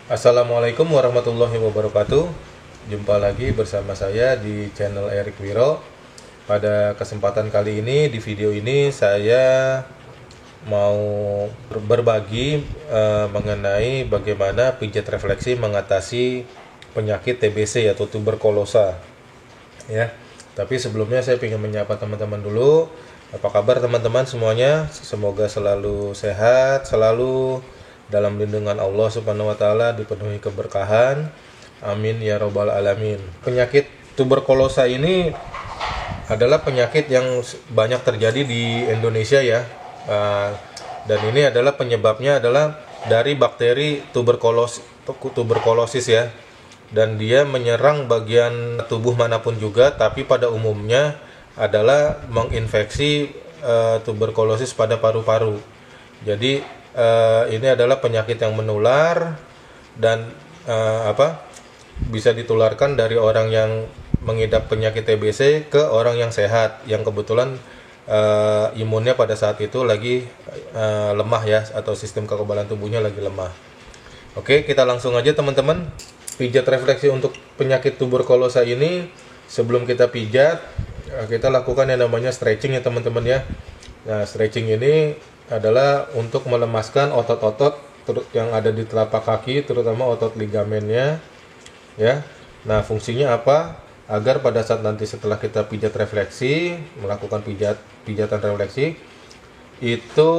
Assalamualaikum warahmatullahi wabarakatuh. Jumpa lagi bersama saya di channel Erik Wiro. Pada kesempatan kali ini, di video ini saya mau berbagi mengenai bagaimana pijat refleksi mengatasi penyakit TBC atau tuberkulosa. Ya. Tapi sebelumnya saya ingin menyapa teman-teman dulu. Apa kabar teman-teman semuanya? Semoga selalu sehat, selalu dalam lindungan Allah Subhanahu wa taala, dipenuhi keberkahan. Amin ya robbal alamin. Penyakit tuberkulosa ini adalah penyakit yang banyak terjadi di Indonesia ya. Dan ini adalah penyebabnya adalah dari bakteri tuberkulosis ya. Dan dia menyerang bagian tubuh manapun juga, tapi pada umumnya adalah menginfeksi tuberkulosis pada paru-paru. Jadi ini adalah penyakit yang menular dan bisa ditularkan dari orang yang mengidap penyakit TBC ke orang yang sehat, yang kebetulan imunnya pada saat itu lagi lemah ya, atau sistem kekebalan tubuhnya lagi lemah. Oke, kita langsung aja teman-teman. Pijat refleksi untuk penyakit tuberkulosa ini, sebelum kita pijat, kita lakukan yang namanya stretching ya teman-teman ya. Nah, stretching ini adalah untuk melemaskan otot-otot yang ada di telapak kaki, terutama otot ligamennya ya. Nah, fungsinya apa? Agar pada saat nanti setelah kita pijat refleksi, melakukan pijatan refleksi, itu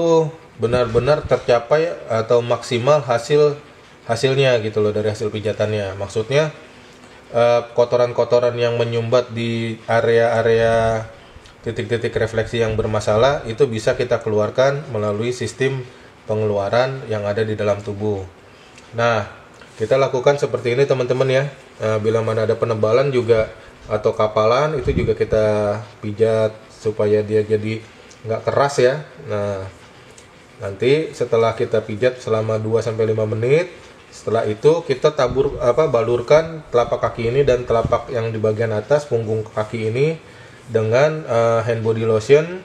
benar-benar tercapai atau maksimal hasilnya gitu loh dari hasil pijatannya. Maksudnya kotoran-kotoran yang menyumbat di area-area titik-titik refleksi yang bermasalah itu bisa kita keluarkan melalui sistem pengeluaran yang ada di dalam tubuh. Nah, kita lakukan seperti ini teman-teman ya. Bila mana ada penebalan juga atau kapalan, itu juga kita pijat supaya dia jadi nggak keras ya. Nah, nanti setelah kita pijat selama 2-5 menit, setelah itu kita balurkan telapak kaki ini dan telapak yang di bagian atas punggung kaki ini dengan hand body lotion,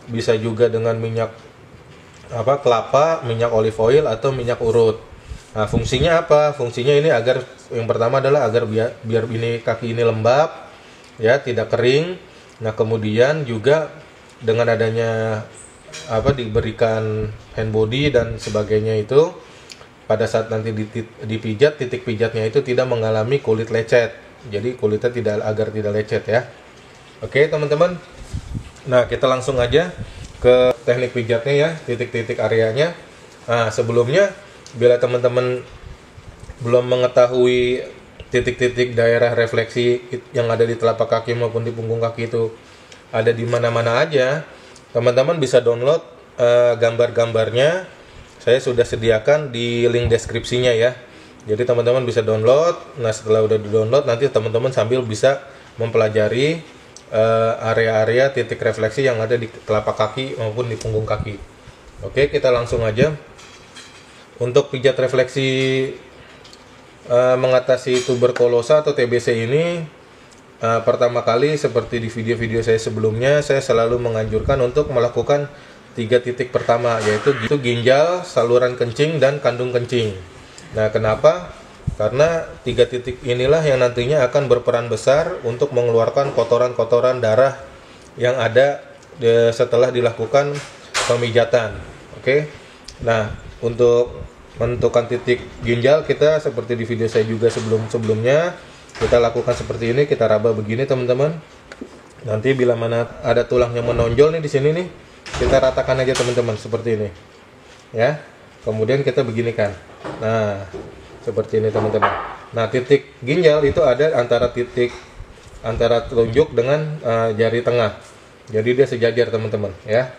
bisa juga dengan minyak kelapa, minyak olive oil atau minyak urut. Nah, fungsinya apa? Fungsinya ini agar yang pertama adalah agar biar ini kaki ini lembab ya, tidak kering. Nah, kemudian juga dengan adanya diberikan hand body dan sebagainya itu, pada saat nanti dipijat, titik pijatnya itu tidak mengalami kulit lecet. Jadi kulitnya agar tidak lecet ya. Oke teman-teman. Nah, kita langsung aja ke teknik pijatnya ya, titik-titik areanya. Nah, sebelumnya bila teman-teman belum mengetahui titik-titik daerah refleksi yang ada di telapak kaki maupun di punggung kaki itu ada di mana-mana aja, teman-teman bisa download gambar-gambarnya. Saya sudah sediakan di link deskripsinya ya. Jadi teman-teman bisa download. Nah, setelah udah di-download, nanti teman-teman sambil bisa mempelajari area-area titik refleksi yang ada di telapak kaki maupun di punggung kaki. Oke, kita langsung aja. Untuk pijat refleksi mengatasi tuberkulosa atau TBC ini, pertama kali seperti di video-video saya sebelumnya, saya selalu menganjurkan untuk melakukan 3 titik pertama, yaitu ginjal, saluran kencing, dan kandung kencing. Nah, kenapa? Karena 3 titik inilah yang nantinya akan berperan besar untuk mengeluarkan kotoran-kotoran darah yang ada setelah dilakukan pemijatan. Oke. Nah, untuk menentukan titik ginjal, kita seperti di video saya juga sebelumnya, kita lakukan seperti ini, kita raba begini teman-teman. Nanti bila mana ada tulang yang menonjol nih di sini nih, kita ratakan aja teman-teman seperti ini ya. Kemudian kita beginikan. Nah, seperti ini teman-teman. Nah, titik ginjal itu ada antara telunjuk dengan jari tengah. Jadi dia sejajar teman-teman ya.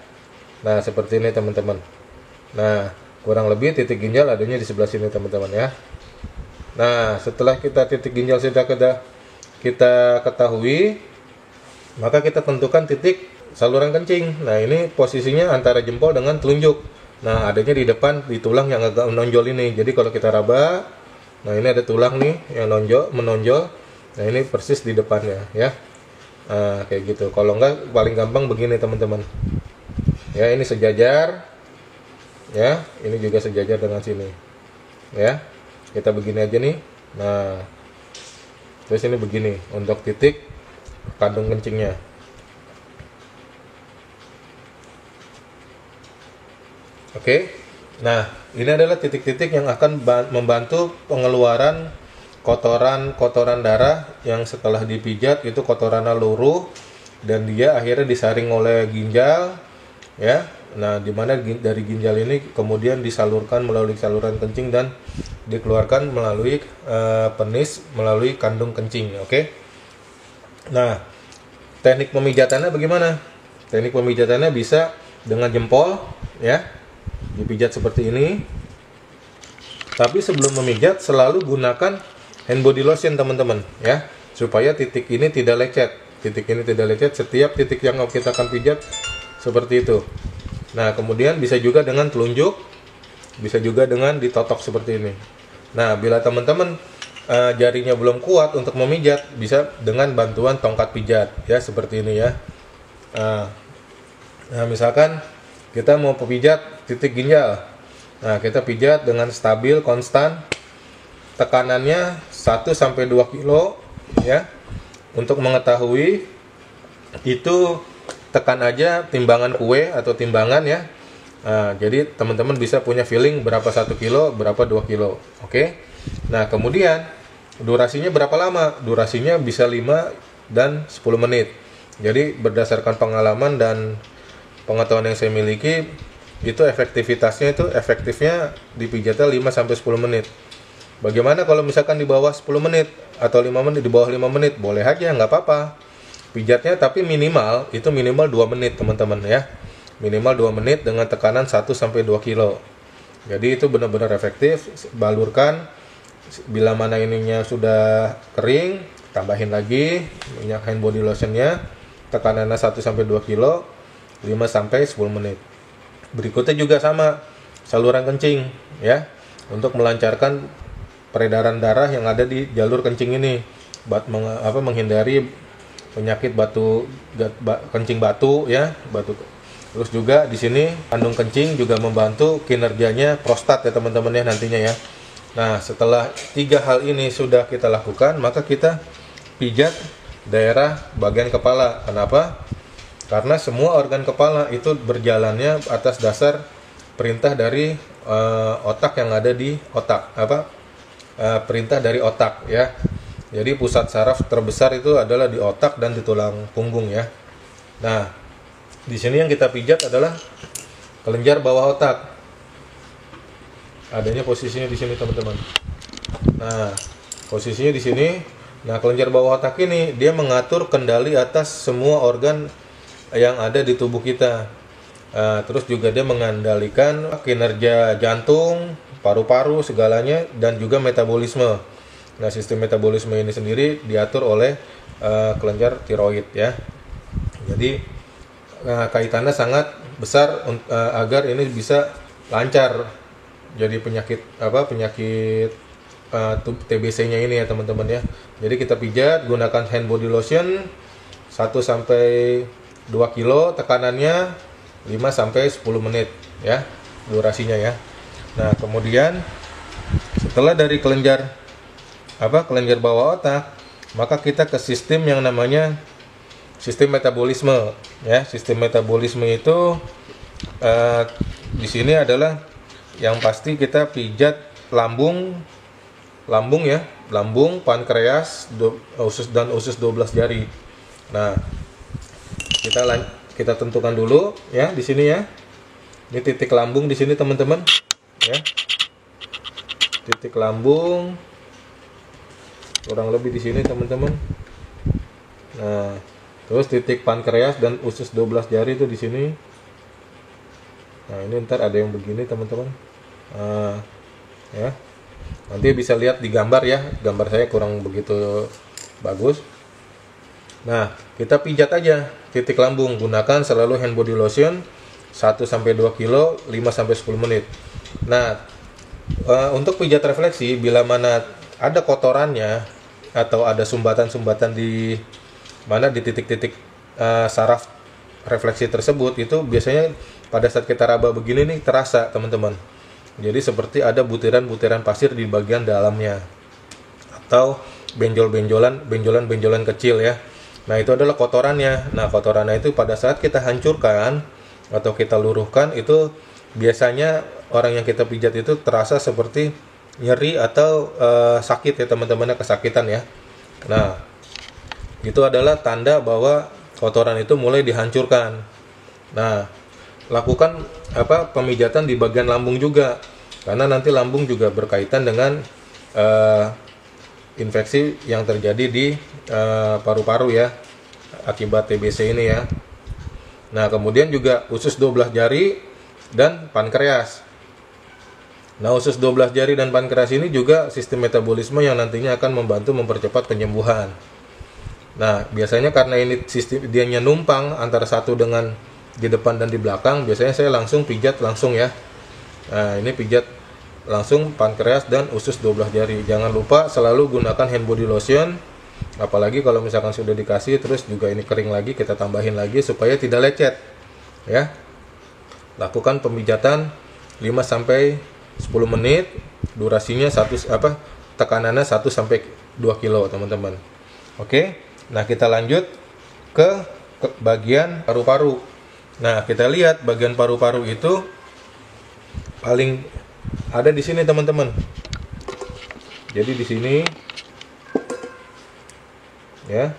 Nah, seperti ini teman-teman. Nah, kurang lebih titik ginjal adanya di sebelah sini teman-teman ya. Nah, setelah titik ginjal sudah kita ketahui, maka kita tentukan titik saluran kencing. Nah, ini posisinya antara jempol dengan telunjuk. Nah, adanya di depan di tulang yang agak menonjol ini. Jadi kalau kita raba, nah ini ada tulang nih yang menonjol. Nah, ini persis di depannya ya. Nah, kayak gitu. Kalau enggak, paling gampang begini teman-teman. Ya, ini sejajar. Ya, ini juga sejajar dengan sini. Ya. kita begini aja nih. Nah, terus ini begini untuk titik kandung kencingnya. Oke. Nah, ini adalah titik-titik yang akan membantu pengeluaran kotoran darah yang setelah dipijat itu kotorannya luruh dan dia akhirnya disaring oleh ginjal, ya. Nah, dimana dari ginjal ini kemudian disalurkan melalui saluran kencing dan dikeluarkan melalui penis melalui kandung kencing. Oke. Nah, teknik pemijatannya bagaimana? Teknik pemijatannya bisa dengan jempol, ya, dipijat seperti ini. Tapi sebelum memijat selalu gunakan hand body lotion teman-teman, ya, supaya titik ini tidak lecet. Titik ini tidak lecet setiap titik yang kita akan pijat seperti itu. Nah, kemudian bisa juga dengan telunjuk, bisa juga dengan ditotok seperti ini. Nah, bila teman-teman jarinya belum kuat untuk memijat, bisa dengan bantuan tongkat pijat, ya, seperti ini, ya. Nah, misalkan kita mau pijat titik ginjal. Nah, kita pijat dengan stabil, konstan. Tekanannya 1-2 kilo, ya. Untuk mengetahui itu tekan aja timbangan kue atau timbangan, ya. Nah, jadi teman-teman bisa punya feeling berapa 1 kilo, berapa 2 kilo. Oke. Nah, kemudian durasinya berapa lama? Durasinya bisa 5 dan 10 menit. Jadi berdasarkan pengalaman dan pengetahuan yang saya miliki, itu efektifnya dipijatnya 5-10 menit. Bagaimana kalau misalkan di bawah 10 menit atau 5 menit, di bawah 5 menit? Boleh aja, nggak apa-apa. Pijatnya tapi minimal 2 menit teman-teman, ya. Minimal 2 menit dengan tekanan 1-2 kilo. Jadi itu benar-benar efektif. Balurkan, bila mana ininya sudah kering, tambahin lagi minyak hand body lotionnya, tekanannya 1-2 kilo, 5-10 menit. Berikutnya juga sama, saluran kencing, ya, untuk melancarkan peredaran darah yang ada di jalur kencing ini, menghindari penyakit kencing batu, ya, batu. Terus juga di sini kandung kencing juga membantu kinerjanya prostat, ya teman-teman, ya, nantinya, ya. Nah, setelah 3 hal ini sudah kita lakukan, maka kita pijat daerah bagian kepala. Kenapa? Karena semua organ kepala itu berjalannya atas dasar perintah dari otak yang ada di otak, perintah dari otak, ya. Jadi pusat saraf terbesar itu adalah di otak dan di tulang punggung, ya. Nah, di sini yang kita pijat adalah kelenjar bawah otak. Adanya posisinya di sini, teman-teman. Nah, posisinya di sini. Nah, kelenjar bawah otak ini dia mengatur kendali atas semua organ yang ada di tubuh kita. Terus juga dia mengendalikan kinerja jantung, paru-paru, segalanya, dan juga metabolisme. Nah, sistem metabolisme ini sendiri diatur oleh kelenjar tiroid, ya. Jadi kaitannya sangat besar agar ini bisa lancar. Jadi penyakit TBC-nya ini, ya teman-teman, ya. Jadi kita pijat gunakan hand body lotion 1-2 kilo, tekanannya 5-10 menit, ya, durasinya, ya. Nah, kemudian setelah dari kelenjar bawah otak, maka kita ke sistem yang namanya sistem metabolisme, ya. Sistem metabolisme itu di sini adalah yang pasti kita pijat lambung, ya, lambung, pankreas, usus 12 jari. Nah, kita tentukan dulu, ya, di sini, ya. Ini titik lambung di sini, teman-teman, ya. Titik lambung kurang lebih di sini, teman-teman. Nah, terus titik pankreas dan usus 12 jari itu di sini. Nah, ini ntar ada yang begini, teman-teman. Ya. Nanti bisa lihat di gambar, ya. Gambar saya kurang begitu bagus. Nah, kita pijat aja titik lambung, gunakan selalu hand body lotion 1-2 kilo, 5-10 menit. Nah, untuk pijat refleksi, bila mana ada kotorannya atau ada sumbatan-sumbatan di titik-titik saraf refleksi tersebut, itu biasanya pada saat kita raba begini nih terasa, teman-teman. Jadi seperti ada butiran-butiran pasir di bagian dalamnya, atau benjolan-benjolan kecil ya. Nah, itu adalah kotorannya. Nah, kotorannya itu pada saat kita hancurkan atau kita luruhkan, itu biasanya orang yang kita pijat itu terasa seperti nyeri atau sakit ya teman-temannya, kesakitan ya. Nah, itu adalah tanda bahwa kotoran itu mulai dihancurkan. Nah, lakukan pemijatan di bagian lambung juga, karena nanti lambung juga berkaitan dengan infeksi yang terjadi di paru-paru ya, akibat TBC ini ya. Nah, kemudian juga usus 12 jari dan pankreas. Nah, usus 12 jari dan pankreas ini juga sistem metabolisme yang nantinya akan membantu mempercepat penyembuhan. Nah, biasanya karena ini sistem dianya numpang antara satu dengan di depan dan di belakang, biasanya saya langsung pijat langsung ya. Nah, ini pijat langsung pankreas dan usus 12 jari. Jangan lupa selalu gunakan hand body lotion, apalagi kalau misalkan sudah dikasih terus juga ini kering lagi, kita tambahin lagi supaya tidak lecet ya. Lakukan pemijatan 5 sampai 10 menit, durasinya tekanannya 1 sampai 2 kilo teman-teman. Oke. Nah, kita lanjut ke bagian paru-paru. Nah, kita lihat bagian paru-paru itu paling ada di sini teman-teman. Jadi di sini ya,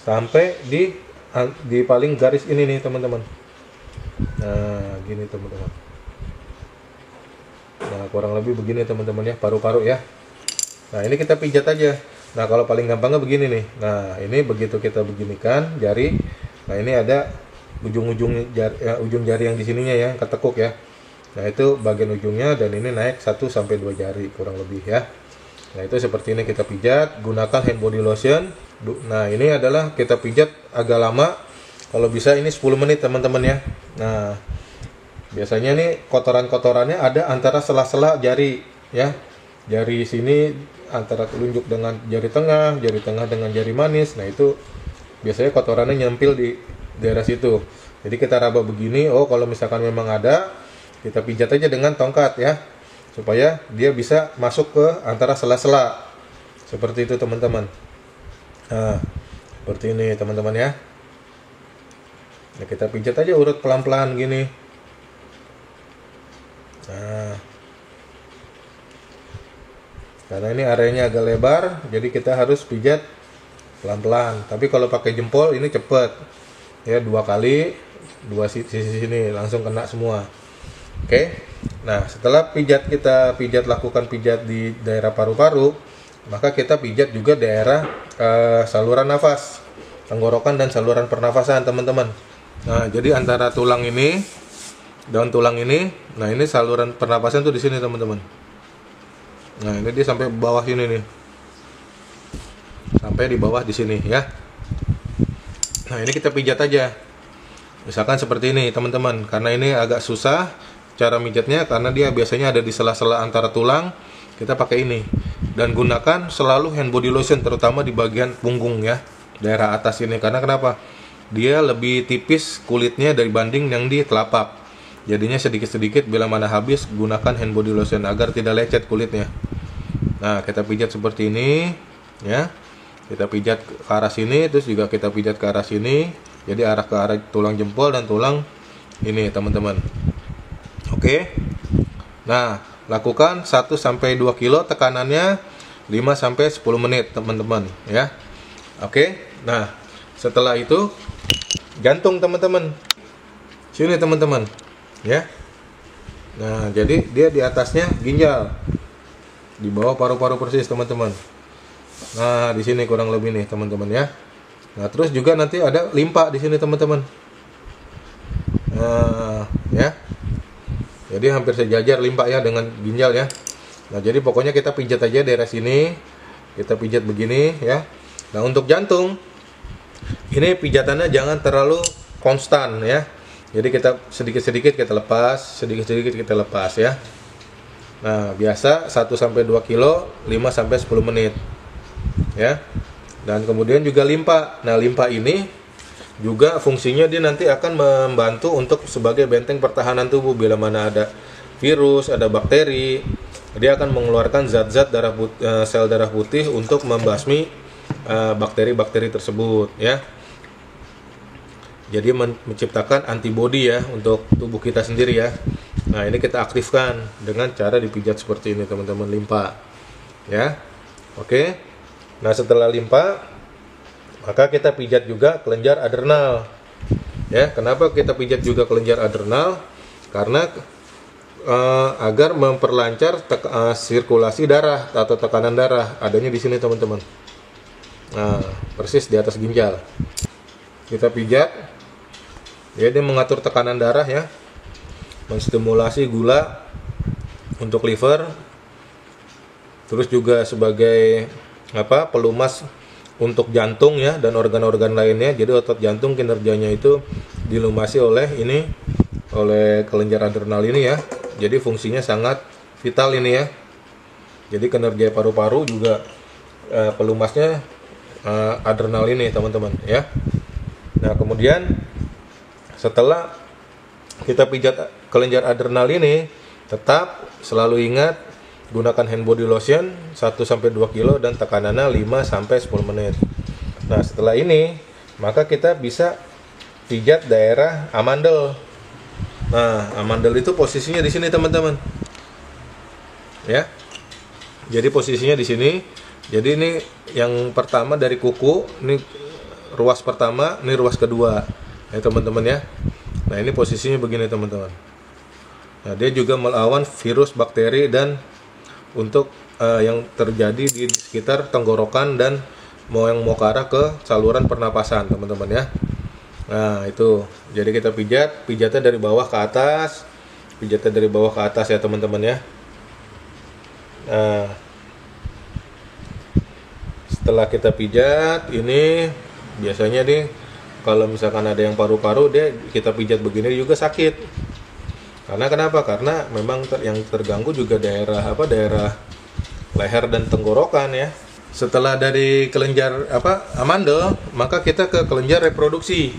sampai di paling garis ini nih teman-teman. Nah, gini teman-teman. Nah, kurang lebih begini teman-teman ya, paru-paru ya. Nah, ini kita pijat aja. Nah, kalau paling gampangnya begini nih. Nah, ini begitu kita beginikan jari. Nah, ini ada ujung jari yang di sininya ya, ketekuk ya. Nah, itu bagian ujungnya, dan ini naik 1 sampai 2 jari kurang lebih ya. Nah, itu seperti ini kita pijat, gunakan hand body lotion. Nah, ini adalah kita pijat agak lama. Kalau bisa ini 10 menit teman-teman ya. Nah, biasanya nih kotoran-kotorannya ada antara sela-sela jari ya. Jari sini antara telunjuk dengan jari tengah dengan jari manis. Nah, itu biasanya kotorannya nyempil di daerah situ. Jadi kita raba begini. Oh, kalau misalkan memang ada, kita pijat aja dengan tongkat ya, supaya dia bisa masuk ke antara sela-sela. Seperti itu teman-teman. Nah, seperti ini teman-teman ya. Nah, kita pijat aja urut pelan-pelan gini. Nah, karena ini areanya agak lebar, jadi kita harus pijat pelan-pelan. Tapi kalau pakai jempol ini cepet ya, 2 kali, 2 sisi sini langsung kena semua. Oke. Nah, setelah kita lakukan pijat di daerah paru-paru, maka kita pijat juga daerah saluran nafas, tenggorokan dan saluran pernafasan teman-teman. Nah, jadi antara tulang ini, daun tulang ini, nah ini saluran pernapasan tuh di sini teman-teman. Nah, ini dia sampai bawah sini nih. Sampai di bawah di sini ya. Nah, ini kita pijat aja. Misalkan seperti ini teman-teman. Karena ini agak susah cara mijatnya, karena dia biasanya ada di sela-sela antara tulang. Kita pakai ini. Dan gunakan selalu hand body lotion, terutama di bagian punggung ya, daerah atas ini. Karena kenapa? Dia lebih tipis kulitnya dibanding yang di telapak. Jadinya sedikit-sedikit, bila mana habis gunakan hand body lotion agar tidak lecet kulitnya. Nah, kita pijat seperti ini ya. Kita pijat ke arah sini, terus juga kita pijat ke arah sini. Jadi ke arah tulang jempol dan tulang ini teman-teman. Oke. Nah, lakukan 1 sampai 2 kilo, tekanannya 5 sampai 10 menit teman-teman ya. Oke. Nah, setelah itu jantung teman-teman. Sini teman-teman. Ya. Nah, jadi dia di atasnya ginjal, di bawah paru-paru persis teman-teman. Nah, di sini kurang lebih nih teman-teman ya. Nah, terus juga nanti ada limpa di sini teman-teman. Nah, ya. Jadi hampir sejajar limpa ya dengan ginjal ya. Nah, jadi pokoknya kita pijat aja daerah sini. Kita pijat begini ya. Nah, untuk jantung ini pijatannya jangan terlalu konstan ya. Jadi kita sedikit-sedikit kita lepas, sedikit-sedikit kita lepas ya. Nah, biasa 1 sampai 2 kilo, 5 sampai 10 menit. Ya. Dan kemudian juga limpa. Nah, limpa ini juga fungsinya dia nanti akan membantu untuk sebagai benteng pertahanan tubuh bila mana ada virus, ada bakteri, dia akan mengeluarkan zat-zat sel darah putih untuk membasmi bakteri-bakteri tersebut ya. Jadi menciptakan antibodi ya untuk tubuh kita sendiri ya. Nah, ini kita aktifkan dengan cara dipijat seperti ini teman-teman, limpa ya. Oke. Nah, setelah limpa maka kita pijat juga kelenjar adrenal ya. Kenapa kita pijat juga kelenjar adrenal? Karena agar memperlancar sirkulasi darah atau tekanan darah. Adanya di sini teman-teman. Nah, persis di atas ginjal. Kita pijat, ya, dia mengatur tekanan darah ya, menstimulasi gula untuk liver, terus juga sebagai pelumas untuk jantung ya dan organ-organ lainnya. Jadi otot jantung kinerjanya itu dilumasi oleh kelenjar adrenal ini ya. Jadi fungsinya sangat vital ini ya. Jadi kinerja paru-paru juga pelumasnya adrenal ini teman-teman ya. Nah, kemudian setelah kita pijat kelenjar adrenal ini, tetap selalu ingat gunakan hand body lotion 1-2 kilo dan tekanannya 5-10 menit. Nah, setelah ini maka kita bisa pijat daerah amandel. Nah, amandel itu posisinya di sini teman-teman. Ya. Jadi posisinya di sini. Jadi ini yang pertama dari kuku, ini ruas pertama, ini ruas kedua. Ya teman-teman ya. Nah, ini posisinya begini teman-teman. Nah, dia juga melawan virus, bakteri dan untuk yang terjadi di sekitar tenggorokan dan mau ke arah ke saluran pernapasan teman-teman ya. Nah, itu. Jadi kita pijatnya dari bawah ke atas. Pijatnya dari bawah ke atas ya teman-teman ya. Nah, setelah kita pijat ini biasanya nih kalau misalkan ada yang paru-paru, kita pijat begini juga sakit. Karena kenapa? Karena memang yang terganggu juga daerah leher dan tenggorokan ya. Setelah dari kelenjar amandel, maka kita ke kelenjar reproduksi.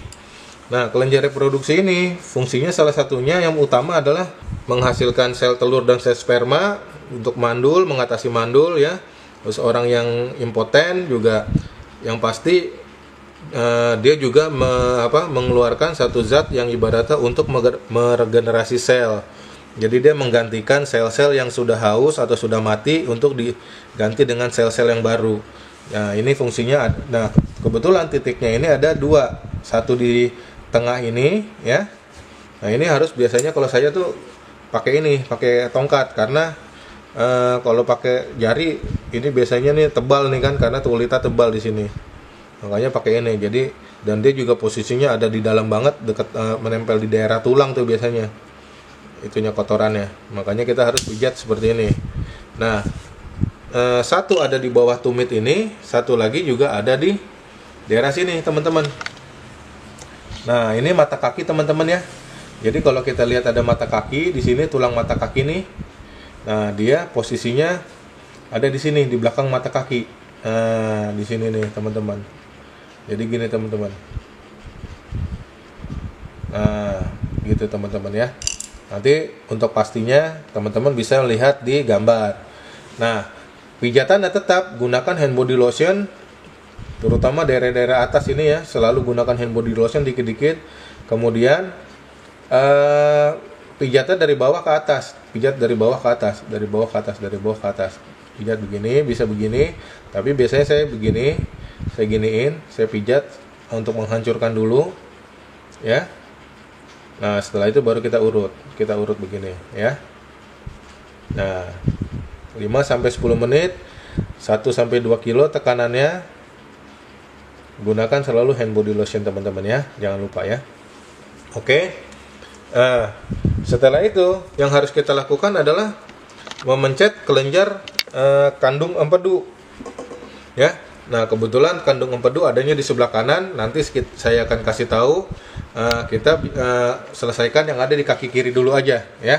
Nah, kelenjar reproduksi ini fungsinya salah satunya yang utama adalah menghasilkan sel telur dan sel sperma untuk mandul, mengatasi mandul ya. Terus orang yang impoten juga yang pasti dia juga mengeluarkan satu zat yang ibaratnya untuk meregenerasi sel. Jadi dia menggantikan sel-sel yang sudah haus atau sudah mati untuk diganti dengan sel-sel yang baru. Nah, ini fungsinya. Nah, kebetulan titiknya ini ada dua, satu di tengah ini ya. Nah, ini harus biasanya kalau saya tuh pakai tongkat karena kalau pakai jari ini biasanya nih tebal nih kan, karena tulita tebal di sini. Makanya pakai ini. Jadi dan dia juga posisinya ada di dalam banget, dekat menempel di daerah tulang tuh biasanya. Itunya kotorannya. Makanya kita harus pijat seperti ini. Nah, satu ada di bawah tumit ini, satu lagi juga ada di daerah sini, teman-teman. Nah, ini mata kaki, teman-teman ya. Jadi kalau kita lihat ada mata kaki di sini, tulang mata kaki nih. Nah, dia posisinya ada di sini, di belakang mata kaki. Nah, di sini nih, teman-teman. Jadi gini, teman-teman. Nah, gitu teman-teman ya. Nanti untuk pastinya teman-teman bisa lihat di gambar. Nah, pijatannya tetap gunakan hand body lotion, terutama daerah-daerah atas ini ya. Selalu gunakan hand body lotion dikit-dikit. Kemudian pijatnya dari bawah ke atas, pijat dari bawah ke atas, dari bawah ke atas, dari bawah ke atas. Pijat begini, bisa begini, tapi biasanya saya begini, saya giniin, saya pijat untuk menghancurkan dulu, ya. Nah, setelah itu baru kita urut begini, ya. Nah, 5-10 menit, 1-2 kilo tekanannya. Gunakan selalu hand body lotion teman-teman ya, jangan lupa ya. Oke. Setelah itu yang harus kita lakukan adalah memencet kelenjar kandung empedu ya. Nah, kebetulan kandung empedu adanya di sebelah kanan. Nanti saya akan kasih tahu. Kita selesaikan yang ada di kaki kiri dulu aja ya.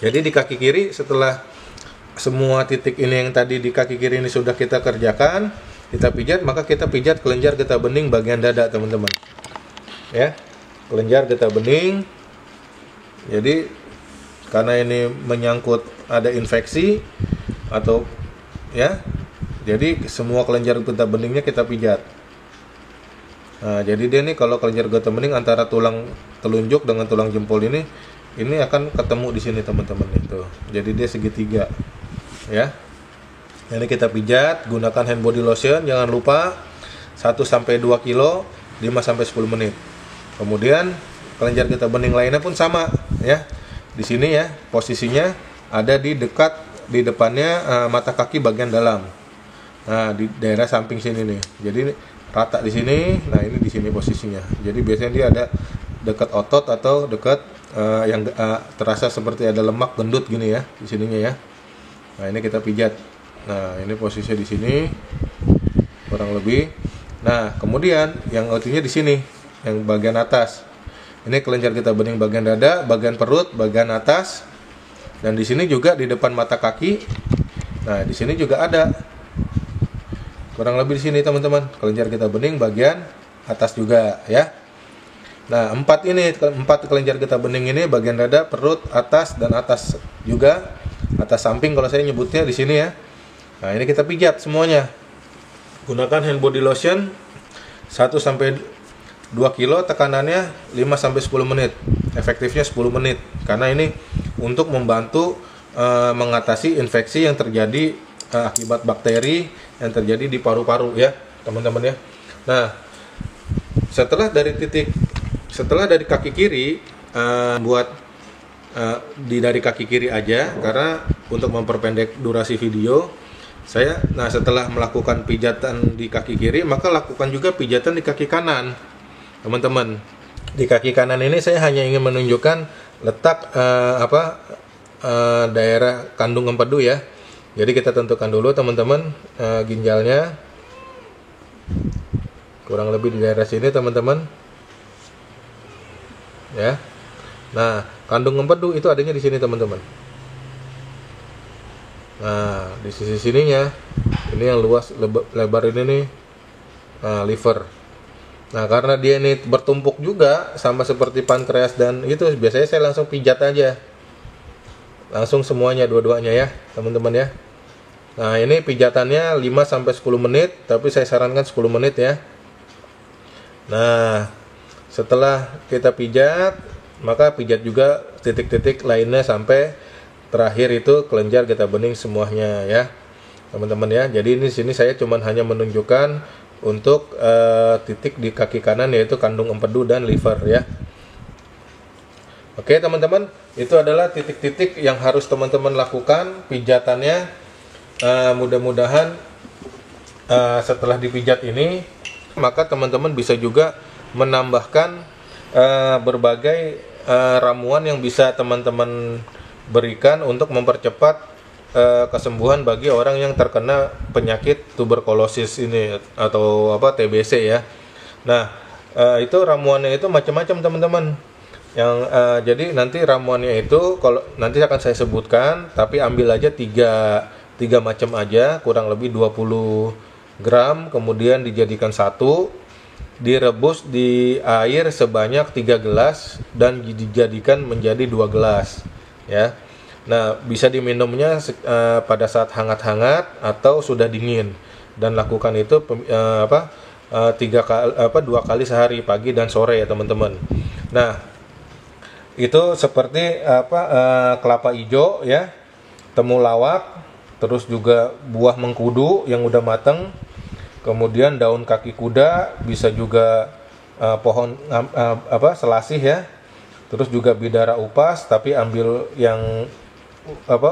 Jadi di kaki kiri, setelah semua titik ini yang tadi di kaki kiri ini sudah kita kerjakan, kita pijat, maka kita pijat kelenjar getah bening bagian dada teman-teman ya. Kelenjar getah bening. Jadi karena ini menyangkut ada infeksi atau ya. Jadi semua kelenjar getah beningnya kita pijat. Nah, jadi dia nih kalau kelenjar getah bening antara tulang telunjuk dengan tulang jempol ini akan ketemu di sini teman-teman itu. Jadi dia segitiga. Ya. Ini kita pijat, gunakan hand body lotion, jangan lupa 1 sampai 2 kilo 5 sampai 10 menit. Kemudian kelenjar getah bening lainnya pun sama ya. Di sini ya, posisinya ada di depannya mata kaki bagian dalam. Nah, di daerah samping sini nih. Jadi rata di sini. Nah, ini di sini posisinya. Jadi biasanya dia ada dekat otot atau dekat yang terasa seperti ada lemak gendut gini ya di sininya ya. Nah, ini kita pijat. Nah, ini posisinya di sini kurang lebih. Nah, kemudian yang artinya di sini, yang bagian atas. Ini kelenjar getah bening bagian dada, bagian perut, bagian atas. Dan di sini juga di depan mata kaki. Nah, di sini juga ada. Kurang lebih di sini teman-teman, kelenjar getah bening bagian atas juga ya. Nah, 4 kelenjar getah bening ini bagian dada, perut, atas dan atas juga. Atas samping kalau saya nyebutnya di sini ya. Nah, ini kita pijat semuanya. Gunakan hand body lotion 1 sampai 2 kilo, tekanannya 5 sampai 10 menit. Efektifnya 10 menit karena ini untuk membantu mengatasi infeksi yang terjadi akibat bakteri yang terjadi di paru-paru ya, teman-teman ya. Nah, setelah dari kaki kiri dari kaki kiri aja karena untuk memperpendek durasi video saya. Nah, setelah melakukan pijatan di kaki kiri, maka lakukan juga pijatan di kaki kanan, teman-teman. Di kaki kanan ini saya hanya ingin menunjukkan letak daerah kandung empedu ya. Jadi kita tentukan dulu teman-teman ginjalnya kurang lebih di daerah sini teman-teman ya. Nah, kandung empedu itu adanya di sini teman-teman. Nah, di sisi sininya ini yang luas lebar ini nih liver. Nah, karena dia ini bertumpuk juga sama seperti pankreas dan itu biasanya saya langsung pijat aja. Langsung semuanya dua-duanya ya, teman-teman ya. Nah, ini pijatannya 5 sampai 10 menit, tapi saya sarankan 10 menit ya. Nah, setelah kita pijat, maka pijat juga titik-titik lainnya sampai terakhir itu kelenjar getah bening semuanya ya, teman-teman ya. Jadi ini sini saya cuma hanya menunjukkan untuk titik di kaki kanan yaitu kandung empedu dan liver ya. Oke teman-teman, itu adalah titik-titik yang harus teman-teman lakukan pijatannya. Mudah-mudahan setelah dipijat ini, maka teman-teman bisa juga menambahkan berbagai ramuan yang bisa teman-teman berikan untuk mempercepat kesembuhan bagi orang yang terkena penyakit tuberkulosis ini atau TBC ya. Nah, itu ramuannya itu macam-macam teman-teman. Yang jadi nanti ramuannya itu kalau nanti akan saya sebutkan, tapi ambil aja 3 macam aja, kurang lebih 20 gram, kemudian dijadikan satu, direbus di air sebanyak 3 gelas dan dijadikan menjadi 2 gelas ya. Nah, bisa diminumnya pada saat hangat-hangat atau sudah dingin, dan lakukan itu 2 kali sehari, pagi dan sore ya teman-teman. Nah, itu seperti kelapa hijau ya, temulawak, terus juga buah mengkudu yang udah matang, kemudian daun kaki kuda, bisa juga pohon selasih ya, terus juga bidara upas, tapi ambil yang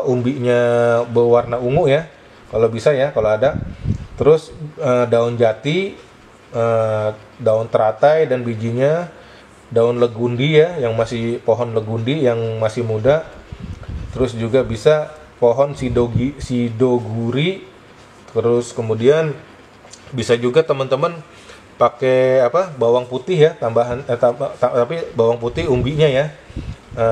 umbinya berwarna ungu ya, kalau bisa ya, kalau ada. Terus daun jati, daun teratai dan bijinya, daun legundi ya, yang masih pohon legundi yang masih muda. Terus juga bisa pohon sidoguri. Terus kemudian bisa juga teman-teman pakai bawang putih ya, tambahan tapi bawang putih umbinya ya.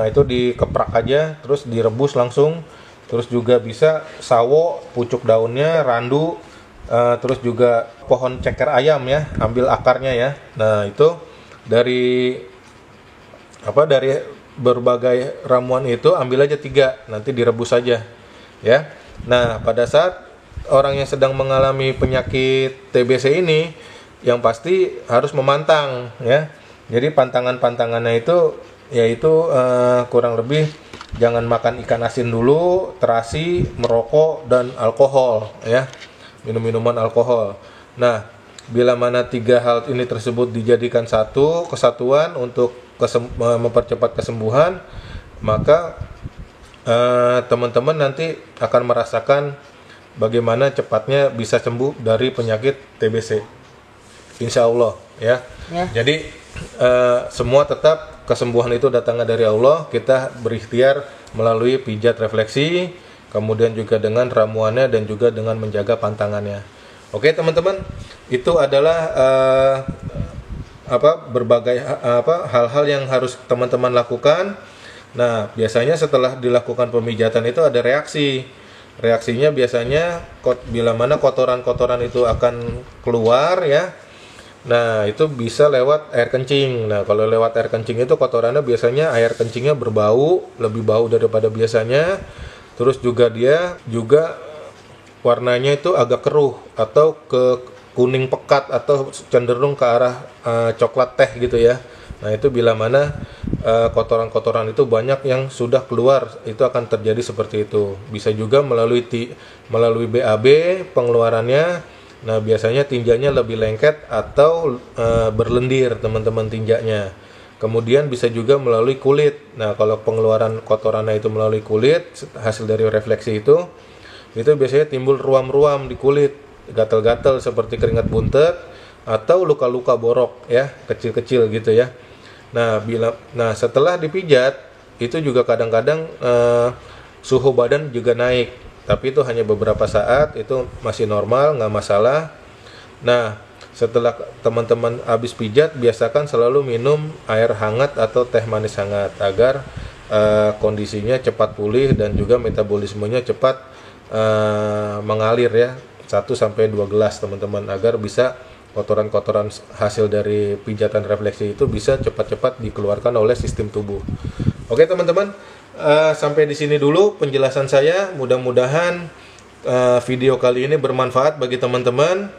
Itu dikeprak aja terus direbus langsung. Terus juga bisa sawo, pucuk daunnya, randu, terus juga pohon ceker ayam ya, ambil akarnya ya. Nah, itu dari berbagai ramuan itu ambil aja 3, nanti direbus saja ya. Nah, pada saat orang yang sedang mengalami penyakit TBC ini, yang pasti harus memantang ya. Jadi pantangannya itu yaitu kurang lebih jangan makan ikan asin dulu, terasi, merokok, dan alkohol ya, minum-minuman alkohol. Nah, bila mana 3 hal ini tersebut dijadikan satu kesatuan untuk mempercepat kesembuhan, maka teman-teman nanti akan merasakan bagaimana cepatnya bisa sembuh dari penyakit TBC, insya Allah ya. Jadi semua tetap kesembuhan itu datangnya dari Allah. Kita berikhtiar melalui pijat refleksi, kemudian juga dengan ramuannya dan juga dengan menjaga pantangannya. Oke teman-teman, itu adalah berbagai hal-hal yang harus teman-teman lakukan. Nah, biasanya setelah dilakukan pemijatan itu ada reaksi. Reaksinya biasanya bila mana kotoran-kotoran itu akan keluar ya. Nah, itu bisa lewat air kencing. Nah, kalau lewat air kencing itu kotorannya biasanya air kencingnya berbau, lebih bau daripada biasanya. Terus juga dia warnanya itu agak keruh atau ke kuning pekat atau cenderung ke arah coklat teh gitu ya. Nah, itu bila mana kotoran-kotoran itu banyak yang sudah keluar, itu akan terjadi seperti itu. Bisa juga melalui BAB pengeluarannya. Nah, biasanya tinjanya lebih lengket atau berlendir teman-teman tinjanya. Kemudian bisa juga melalui kulit. Nah, kalau pengeluaran kotorannya itu melalui kulit, hasil dari refleksi itu biasanya timbul ruam-ruam di kulit, gatal-gatal seperti keringat buntet atau luka-luka borok ya, kecil-kecil gitu ya. Nah, setelah dipijat itu juga kadang-kadang suhu badan juga naik, tapi itu hanya beberapa saat, itu masih normal, nggak masalah. Nah, setelah teman-teman habis pijat, biasakan selalu minum air hangat atau teh manis hangat agar kondisinya cepat pulih dan juga metabolismenya cepat mengalir ya, 1-2 gelas teman-teman, agar bisa kotoran-kotoran hasil dari pijatan refleksi itu bisa cepat-cepat dikeluarkan oleh sistem tubuh. Oke teman-teman, sampai di sini dulu penjelasan saya. Mudah-mudahan video kali ini bermanfaat bagi teman-teman.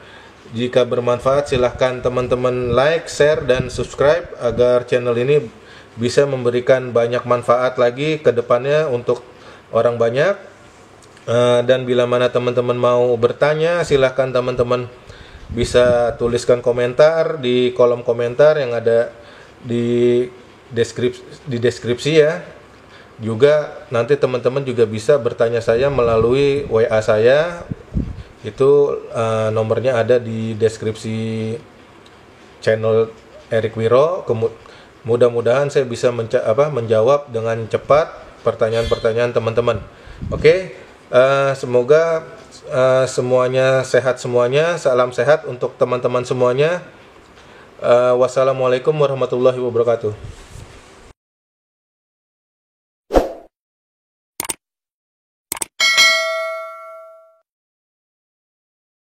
Jika bermanfaat, silahkan teman-teman like, share, dan subscribe agar channel ini bisa memberikan banyak manfaat lagi ke depannya untuk orang banyak. Dan bila mana teman-teman mau bertanya, silahkan teman-teman bisa tuliskan komentar di kolom komentar yang ada di deskripsi ya. Juga nanti teman-teman juga bisa bertanya saya melalui WA saya. Itu nomornya ada di deskripsi channel Erik Wiro. Mudah-mudahan saya bisa menjawab dengan cepat pertanyaan-pertanyaan teman-teman. Oke. Semoga semuanya sehat semuanya. Salam sehat untuk teman-teman semuanya. Wassalamualaikum warahmatullahi wabarakatuh.